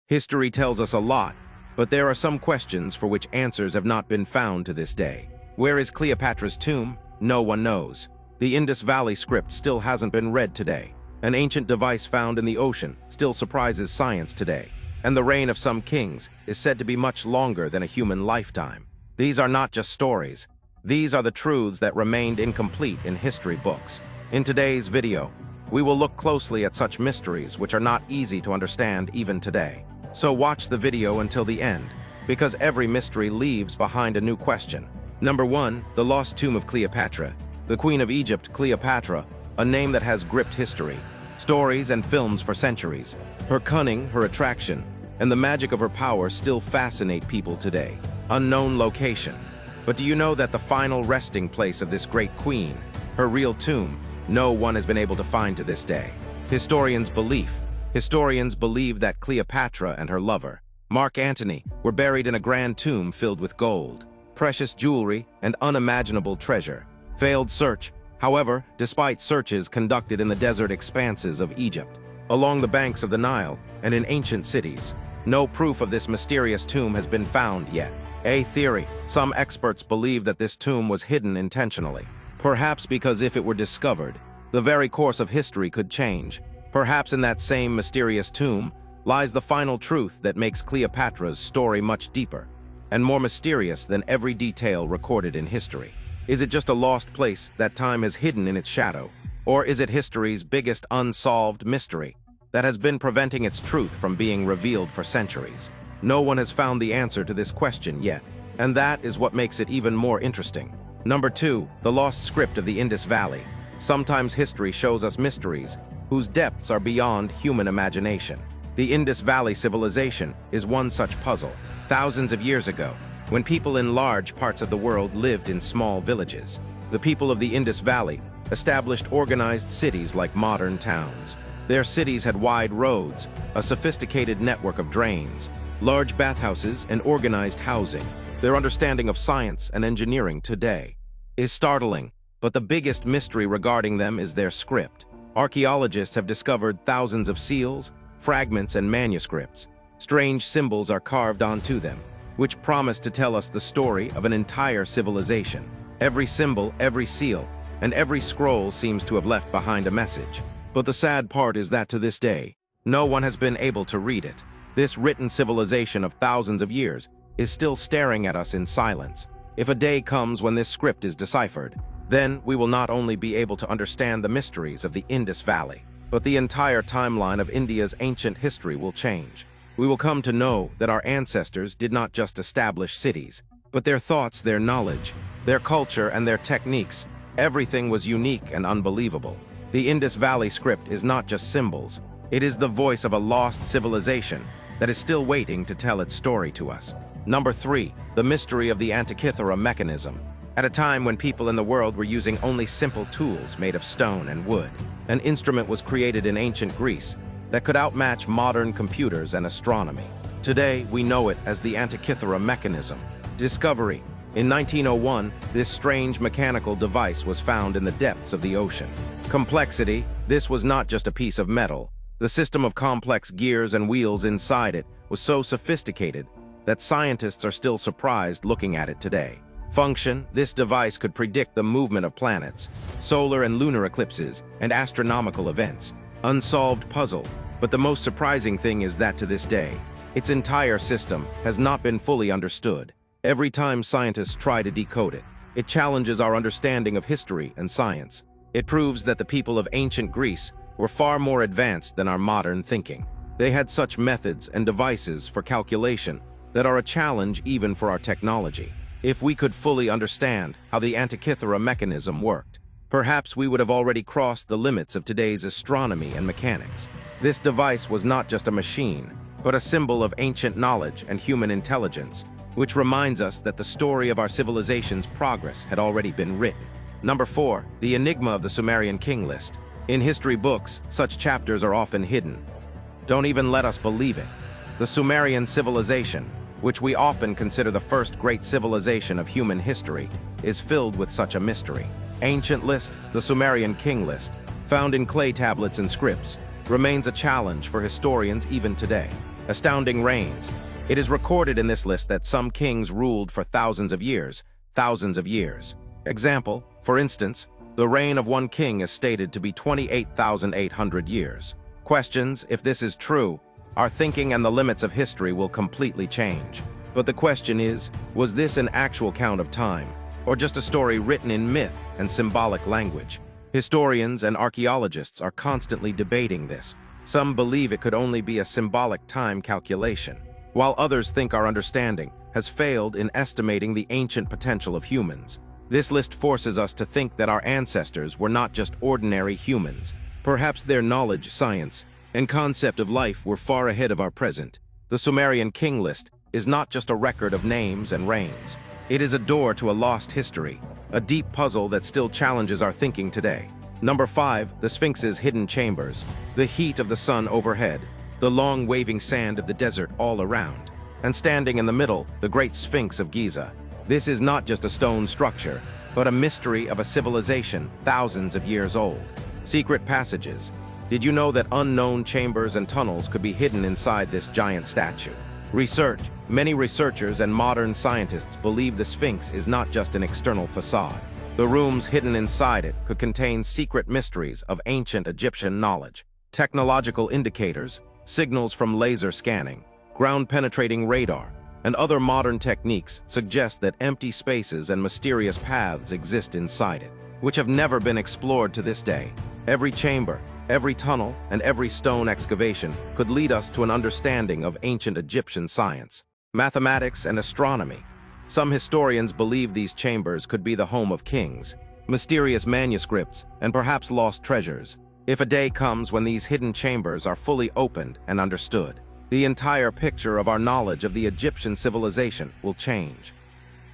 History tells us a lot, but there are some questions for which answers have not been found to this day. Where is Cleopatra's tomb? No one knows. The Indus Valley script still hasn't been read today. An ancient device found in the ocean still surprises science today. And the reign of some kings is said to be much longer than a human lifetime. These are not just stories. These are the truths that remained incomplete in history books. In today's video, we will look closely at such mysteries which are not easy to understand even today. So watch the video until the end, because every mystery leaves behind a new question. Number 1. The Lost Tomb of Cleopatra. The Queen of Egypt, Cleopatra, a name that has gripped history, stories and films for centuries. Her cunning, her attraction, and the magic of her power still fascinate people today. Unknown location. But do you know that the final resting place of this great queen, her real tomb, no one has been able to find to this day? Historians believe that Cleopatra and her lover, Mark Antony, were buried in a grand tomb filled with gold, precious jewelry, and unimaginable treasure. Failed search, however, despite searches conducted in the desert expanses of Egypt, along the banks of the Nile, and in ancient cities, no proof of this mysterious tomb has been found yet. A theory: some experts believe that this tomb was hidden intentionally, perhaps because if it were discovered, the very course of history could change. Perhaps in that same mysterious tomb lies the final truth that makes Cleopatra's story much deeper and more mysterious than every detail recorded in history. Is it just a lost place that time has hidden in its shadow? Or is it history's biggest unsolved mystery that has been preventing its truth from being revealed for centuries? No one has found the answer to this question yet, and that is what makes it even more interesting. Number 2. The Lost Script of the Indus Valley. Sometimes history shows us mysteries whose depths are beyond human imagination. The Indus Valley civilization is one such puzzle. Thousands of years ago, when people in large parts of the world lived in small villages, the people of the Indus Valley established organized cities like modern towns. Their cities had wide roads, a sophisticated network of drains, large bathhouses, and organized housing. Their understanding of science and engineering today is startling, but the biggest mystery regarding them is their script. Archaeologists have discovered thousands of seals, fragments, and manuscripts. Strange symbols are carved onto them, which promise to tell us the story of an entire civilization. Every symbol, every seal, and every scroll seems to have left behind a message. But the sad part is that to this day, no one has been able to read it. This written civilization of thousands of years is still staring at us in silence. If a day comes when this script is deciphered, then we will not only be able to understand the mysteries of the Indus Valley, but the entire timeline of India's ancient history will change. We will come to know that our ancestors did not just establish cities, but their thoughts, their knowledge, their culture, and their techniques. Everything was unique and unbelievable. The Indus Valley script is not just symbols. It is the voice of a lost civilization that is still waiting to tell its story to us. Number 3. The mystery of the Antikythera mechanism. At a time when people in the world were using only simple tools made of stone and wood, an instrument was created in ancient Greece that could outmatch modern computers and astronomy. Today, we know it as the Antikythera mechanism. Discovery. In 1901, this strange mechanical device was found in the depths of the ocean. Complexity. This was not just a piece of metal. The system of complex gears and wheels inside it was so sophisticated that scientists are still surprised looking at it today. Function. This device could predict the movement of planets, solar and lunar eclipses, and astronomical events. Unsolved puzzle. But the most surprising thing is that to this day, its entire system has not been fully understood. Every time scientists try to decode it, it challenges our understanding of history and science. It proves that the people of ancient Greece were far more advanced than our modern thinking. They had such methods and devices for calculation that are a challenge even for our technology. If we could fully understand how the Antikythera mechanism worked, perhaps we would have already crossed the limits of today's astronomy and mechanics. This device was not just a machine, but a symbol of ancient knowledge and human intelligence, which reminds us that the story of our civilization's progress had already been written. Number 4. The enigma of the Sumerian king list. In history books, such chapters are often hidden. Don't even let us believe it. The Sumerian civilization, which we often consider the first great civilization of human history, is filled with such a mystery. Ancient list, the Sumerian king list, found in clay tablets and scripts, remains a challenge for historians even today. Astounding reigns. It is recorded in this list that some kings ruled for thousands of years. Example, for instance, the reign of one king is stated to be 28,800 years. Questions: if this is true, our thinking and the limits of history will completely change. But the question is, was this an actual count of time, or just a story written in myth and symbolic language? Historians and archaeologists are constantly debating this. Some believe it could only be a symbolic time calculation, while others think our understanding has failed in estimating the ancient potential of humans. This list forces us to think that our ancestors were not just ordinary humans. Perhaps their knowledge, science, and concept of life were far ahead of our present. The Sumerian king list is not just a record of names and reigns. It is a door to a lost history, a deep puzzle that still challenges our thinking today. Number 5, the Sphinx's hidden chambers. The heat of the sun overhead, the long waving sand of the desert all around, and standing in the middle, the great Sphinx of Giza. This is not just a stone structure, but a mystery of a civilization thousands of years old. Secret passages. Did you know that unknown chambers and tunnels could be hidden inside this giant statue? Research. Many researchers and modern scientists believe the Sphinx is not just an external facade. The rooms hidden inside it could contain secret mysteries of ancient Egyptian knowledge. Technological indicators, signals from laser scanning, ground-penetrating radar, and other modern techniques suggest that empty spaces and mysterious paths exist inside it, which have never been explored to this day. Every chamber, every tunnel, and every stone excavation could lead us to an understanding of ancient Egyptian science, mathematics, and astronomy. Some historians believe these chambers could be the home of kings, mysterious manuscripts, and perhaps lost treasures. If a day comes when these hidden chambers are fully opened and understood, the entire picture of our knowledge of the Egyptian civilization will change.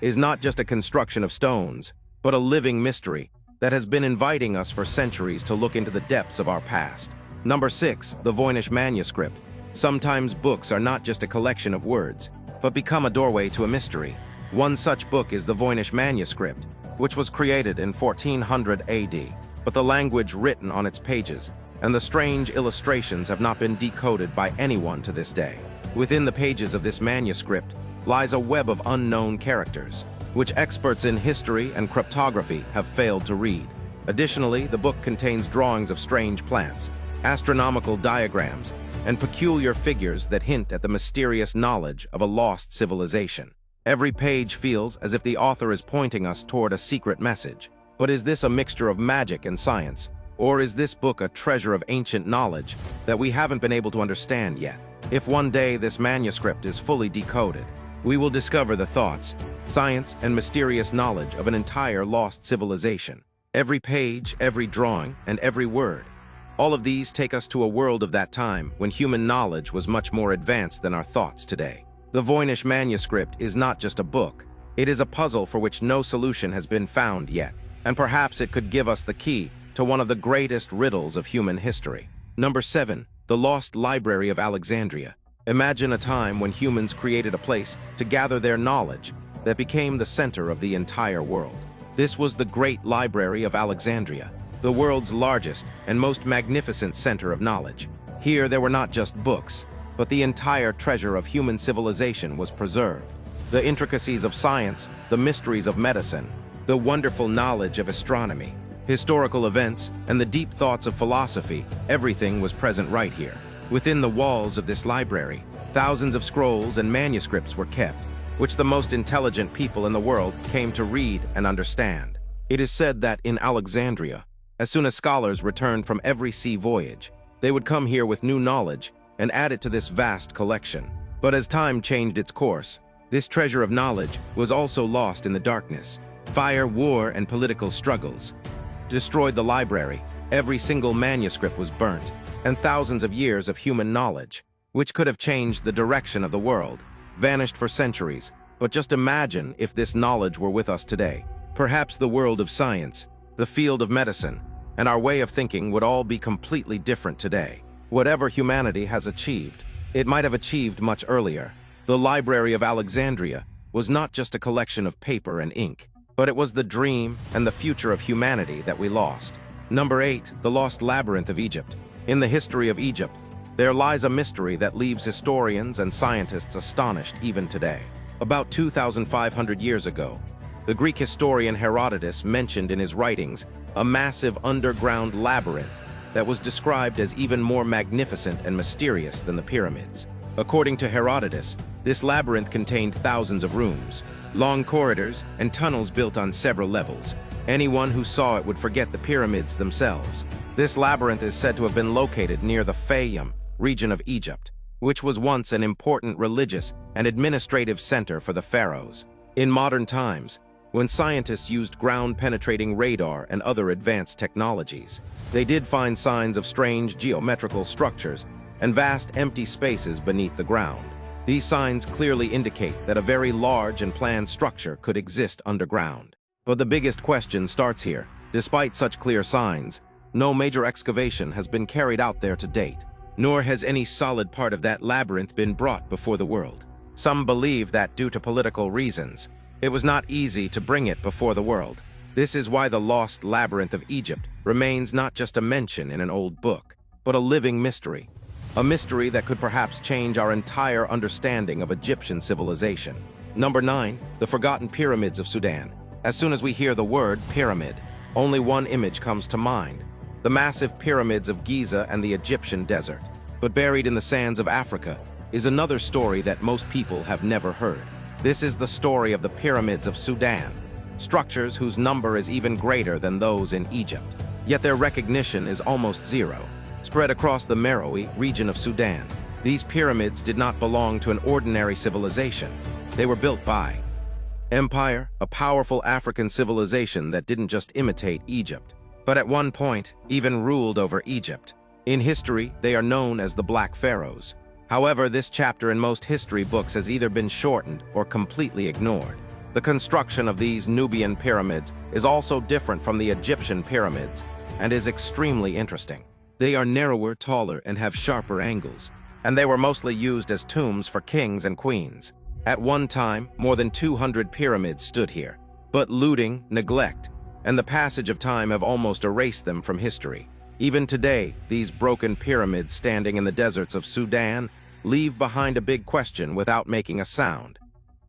It is not just a construction of stones, but a living mystery that has been inviting us for centuries to look into the depths of our past. Number 6, the Voynich Manuscript. Sometimes books are not just a collection of words, but become a doorway to a mystery. One such book is the Voynich Manuscript, which was created in 1400 AD, but the language written on its pages and the strange illustrations have not been decoded by anyone to this day. Within the pages of this manuscript lies a web of unknown characters, which experts in history and cryptography have failed to read. Additionally, the book contains drawings of strange plants, astronomical diagrams, and peculiar figures that hint at the mysterious knowledge of a lost civilization. Every page feels as if the author is pointing us toward a secret message. But is this a mixture of magic and science? Or is this book a treasure of ancient knowledge that we haven't been able to understand yet? If one day this manuscript is fully decoded, we will discover the thoughts, science, and mysterious knowledge of an entire lost civilization. Every page, every drawing, and every word. All of these take us to a world of that time when human knowledge was much more advanced than our thoughts today. The Voynich Manuscript is not just a book. It is a puzzle for which no solution has been found yet, and perhaps it could give us the key to one of the greatest riddles of human history. Number 7, the Lost Library of Alexandria. Imagine a time when humans created a place to gather their knowledge that became the center of the entire world. This was the Great Library of Alexandria, the world's largest and most magnificent center of knowledge. Here there were not just books, but the entire treasure of human civilization was preserved. The intricacies of science, the mysteries of medicine, the wonderful knowledge of astronomy, historical events, and the deep thoughts of philosophy, everything was present right here. Within the walls of this library, thousands of scrolls and manuscripts were kept, which the most intelligent people in the world came to read and understand. It is said that in Alexandria, as soon as scholars returned from every sea voyage, they would come here with new knowledge and add it to this vast collection. But as time changed its course, this treasure of knowledge was also lost in the darkness. Fire, war, and political struggles destroyed the library. Every single manuscript was burnt, and thousands of years of human knowledge, which could have changed the direction of the world, vanished for centuries. But just imagine if this knowledge were with us today. Perhaps the world of science, the field of medicine, and our way of thinking would all be completely different today. Whatever humanity has achieved, it might have achieved much earlier. The Library of Alexandria was not just a collection of paper and ink, but it was the dream and the future of humanity that we lost. Number 8, the Lost Labyrinth of Egypt. In the history of Egypt, there lies a mystery that leaves historians and scientists astonished even today. About 2,500 years ago, the Greek historian Herodotus mentioned in his writings a massive underground labyrinth that was described as even more magnificent and mysterious than the pyramids. According to Herodotus, this labyrinth contained thousands of rooms, long corridors, and tunnels built on several levels. Anyone who saw it would forget the pyramids themselves. This labyrinth is said to have been located near the Fayum region of Egypt, which was once an important religious and administrative center for the pharaohs. In modern times, when scientists used ground-penetrating radar and other advanced technologies, they did find signs of strange geometrical structures and vast empty spaces beneath the ground. These signs clearly indicate that a very large and planned structure could exist underground. But the biggest question starts here. Despite such clear signs, no major excavation has been carried out there to date, nor has any solid part of that labyrinth been brought before the world. Some believe that due to political reasons, it was not easy to bring it before the world. This is why the Lost Labyrinth of Egypt remains not just a mention in an old book, but a living mystery. A mystery that could perhaps change our entire understanding of Egyptian civilization. Number 9, the Forgotten Pyramids of Sudan. As soon as we hear the word pyramid, only one image comes to mind: the massive pyramids of Giza and the Egyptian desert. But buried in the sands of Africa is another story that most people have never heard. This is the story of the pyramids of Sudan, structures whose number is even greater than those in Egypt. Yet their recognition is almost zero. Spread across the Meroe region of Sudan, these pyramids did not belong to an ordinary civilization. They were built by Empire, a powerful African civilization that didn't just imitate Egypt, but at one point even ruled over Egypt. In history, they are known as the Black Pharaohs. However, this chapter in most history books has either been shortened or completely ignored. The construction of these Nubian pyramids is also different from the Egyptian pyramids and is extremely interesting. They are narrower, taller, and have sharper angles, and they were mostly used as tombs for kings and queens. At one time, more than 200 pyramids stood here, but looting, neglect, and the passage of time have almost erased them from history. Even today, these broken pyramids standing in the deserts of Sudan leave behind a big question without making a sound.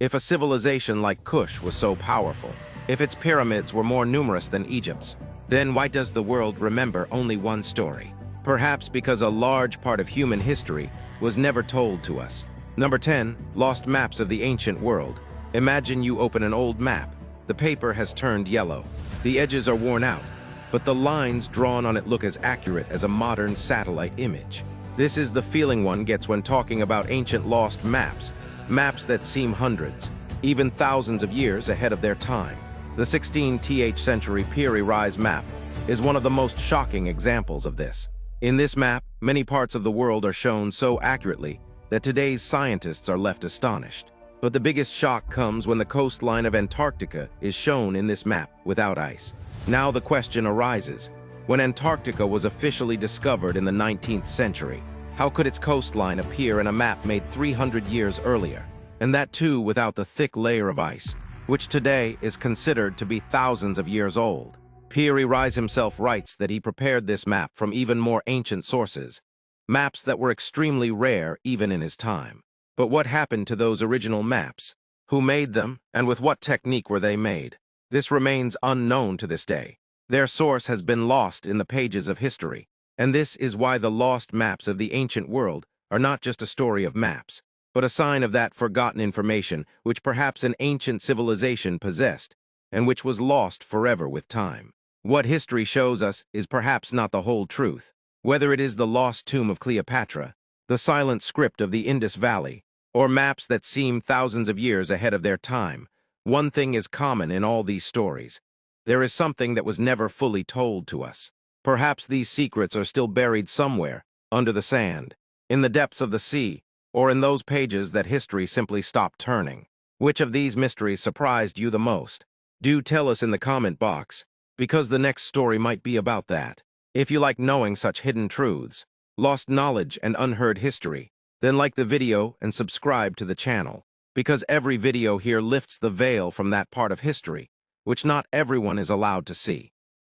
If a civilization like Kush was so powerful, if its pyramids were more numerous than Egypt's, then why does the world remember only one story? Perhaps because a large part of human history was never told to us. Number 10, lost maps of the ancient world. Imagine you open an old map. The paper has turned yellow. The edges are worn out, but the lines drawn on it look as accurate as a modern satellite image. This is the feeling one gets when talking about ancient lost maps, maps that seem hundreds, even thousands of years ahead of their time. The 16th century Piri Reis map is one of the most shocking examples of this. In this map, many parts of the world are shown so accurately that today's scientists are left astonished. But the biggest shock comes when the coastline of Antarctica is shown in this map without ice. Now the question arises, when Antarctica was officially discovered in the 19th century, how could its coastline appear in a map made 300 years earlier? And that too without the thick layer of ice, which today is considered to be thousands of years old. Piri Reis himself writes that he prepared this map from even more ancient sources, maps that were extremely rare even in his time. But what happened to those original maps? Who made them, and with what technique were they made? This remains unknown to this day. Their source has been lost in the pages of history, and this is why the lost maps of the ancient world are not just a story of maps, but a sign of that forgotten information which perhaps an ancient civilization possessed, and which was lost forever with time. What history shows us is perhaps not the whole truth. Whether it is the lost tomb of Cleopatra, the silent script of the Indus Valley, or maps that seem thousands of years ahead of their time, one thing is common in all these stories. There is something that was never fully told to us. Perhaps these secrets are still buried somewhere, under the sand, in the depths of the sea, or in those pages that history simply stopped turning. Which of these mysteries surprised you the most? Do tell us in the comment box, because the next story might be about that. If you like knowing such hidden truths, lost knowledge and unheard history, then like the video and subscribe to the channel, because every video here lifts the veil from that part of history, which not everyone is allowed to see.